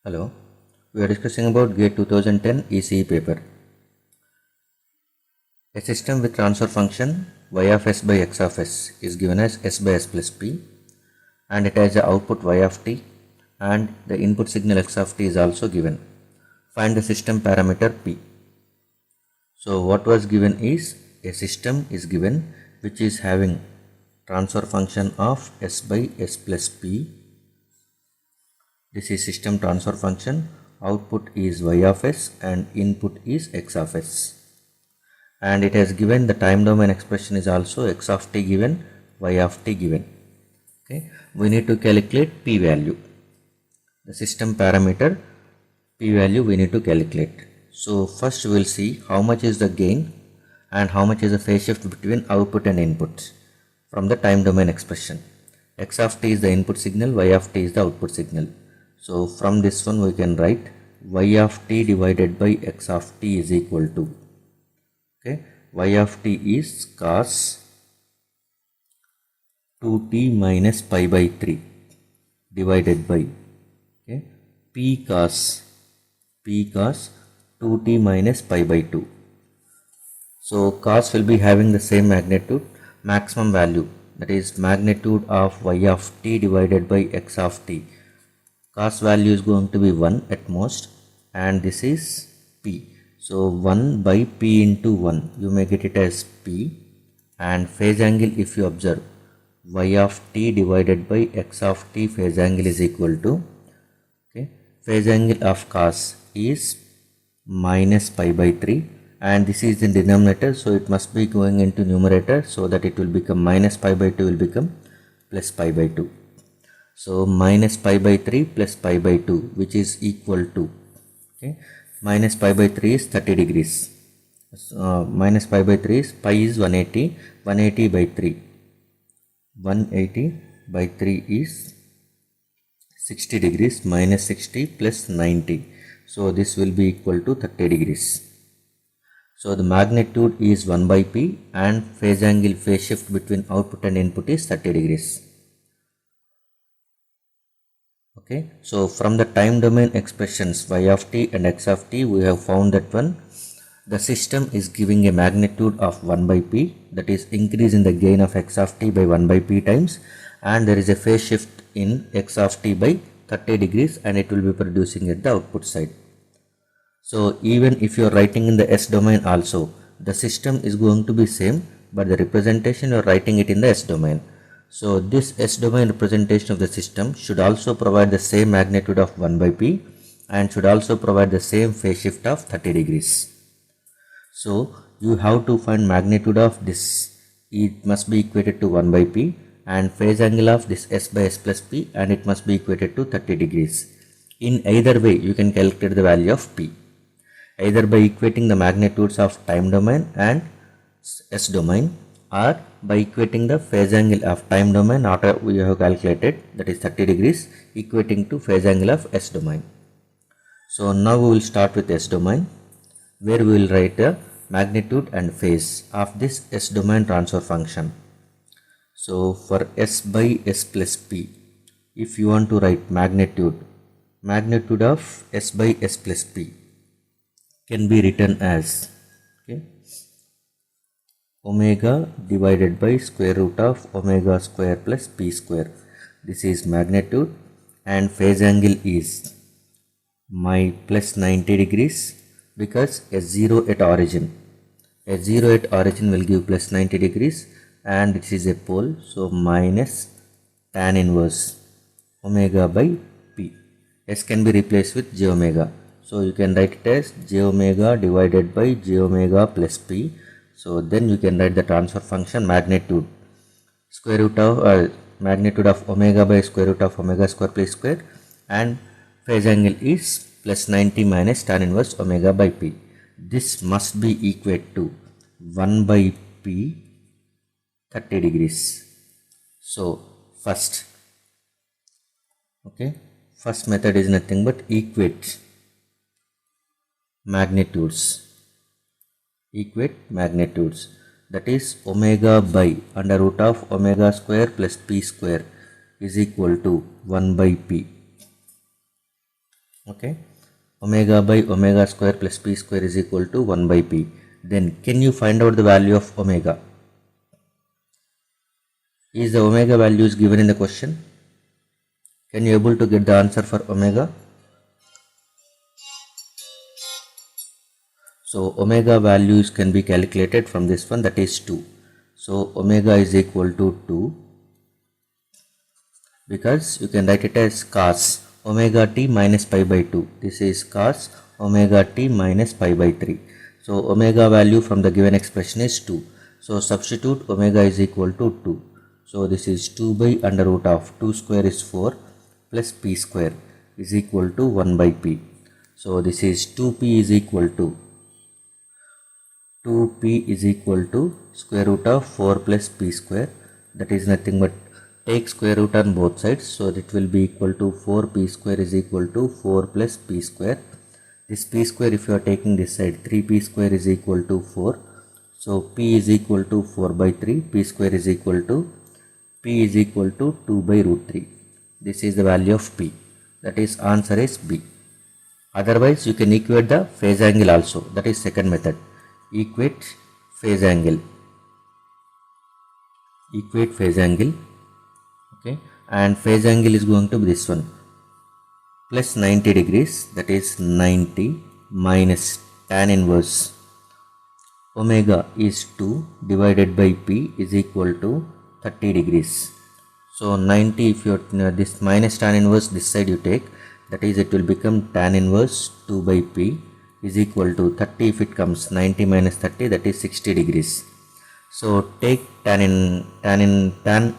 Hello, we are discussing about GATE 2010 ECE paper. A system with transfer function y of s by x of s is given as s by s plus p, and it has the output y of t and the input signal x of t is also given. Find the system parameter p. So what was given is a system is given which is having transfer function of s by s plus p. This is system transfer function. Output is y of s and input is x of s. And it has given the time domain expression is also x of t given, y of t given. Okay, we need to calculate p value. The system parameter p value we need to calculate. So first we will see how much is the gain and how much is the phase shift between output and input from the time domain expression. X of t is the input signal, y of t is the output signal. So from this one we can write y of t divided by x of t is equal to, okay, y of t is cos 2t minus pi by 3 divided by, okay, p cos 2t minus pi by 2. So cos will be having the same magnitude, maximum value, that is magnitude of y of t divided by x of t. Cos value is going to be 1 at most, and this is p. So 1 by p into 1, you may get it as p, and phase angle if you observe, y of t divided by x of t phase angle is equal to, okay, phase angle of cos is minus pi by 3, and this is in denominator, so it must be going into numerator, so that it will become minus pi by 2 will become plus pi by 2. So minus pi by 3 plus pi by 2, which is equal to, okay, minus pi by 3 is 30 degrees. Minus pi by 3 is pi is 180, 180 by 3. 180 by 3 is 60 degrees, minus 60 plus 90. So this will be equal to 30 degrees. So the magnitude is 1 by p and phase angle, phase shift between output and input is 30 degrees. Okay, so from the time domain expressions y of t and x of t, we have found that one, the system is giving a magnitude of 1 by p, that is increase in the gain of x of t by 1 by p times, and there is a phase shift in x of t by 30 degrees, and it will be producing at the output side. So even if you are writing in the s domain also, the system is going to be same, but the representation you are writing it in the s domain. So this s domain representation of the system should also provide the same magnitude of 1 by p and should also provide the same phase shift of 30 degrees. So you have to find magnitude of this, it must be equated to 1 by p, and phase angle of this s by s plus p, and it must be equated to 30 degrees. In either way you can calculate the value of p, either by equating the magnitudes of time domain and s domain, or by equating the phase angle of time domain after we have calculated, that is 30 degrees, equating to phase angle of s domain. So now we will start with s domain, where we will write the magnitude and phase of this s domain transfer function. So for s by s plus p, if you want to write magnitude of s by s plus p can be written as, okay, omega divided by square root of omega square plus p square. This is magnitude, and phase angle is my plus 90 degrees, because S0 at origin will give plus 90 degrees, and this is a pole, so minus tan inverse omega by p. S can be replaced with j omega, so you can write it as j omega divided by j omega plus p. So then you can write the transfer function magnitude square root of magnitude of omega by square root of omega square p square, and phase angle is plus 90 minus tan inverse omega by p. This must be equal to 1 by p 30 degrees. So first method is nothing but equate magnitudes, that is omega by under root of omega square plus p square is equal to 1 by p. Okay, omega by omega square plus p square is equal to 1 by p. Then can you find out the value of omega? Is the omega value is given in the question? Can you able to get the answer for omega? So omega values can be calculated from this one, that is 2. So omega is equal to 2, because you can write it as cos omega t minus pi by 2. This is cos omega t minus pi by 3. So omega value from the given expression is 2. So substitute omega is equal to 2. So this is 2 by under root of 2 square is 4 plus p square is equal to 1 by p. So this is 2p is equal to 2p is equal to square root of 4 plus p square, that is nothing but take square root on both sides, so it will be equal to 4p square is equal to 4 plus p square. This p square, if you are taking this side, 3p square is equal to 4, so p is equal to 4 by 3, p square is equal to 2 by root 3. This is the value of p, that is answer is B. Otherwise you can equate the phase angle also, that is second method. Equate phase angle, okay, and phase angle is going to be this one, plus 90 degrees, that is 90 minus tan inverse omega is 2 divided by p is equal to 30 degrees. So 90, if you this minus tan inverse this side you take, that is it will become tan inverse 2 by p is equal to 30. If it comes 90 minus 30, that is 60 degrees. So take tan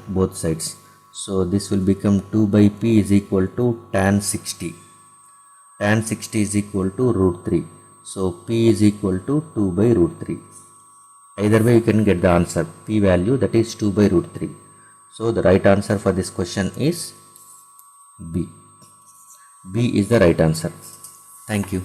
both sides. So this will become 2 by p is equal to tan 60. Tan 60 is equal to root 3. So p is equal to 2 by root 3. Either way you can get the answer, p value, that is 2 by root 3. So the right answer for this question is B. B is the right answer. Thank you.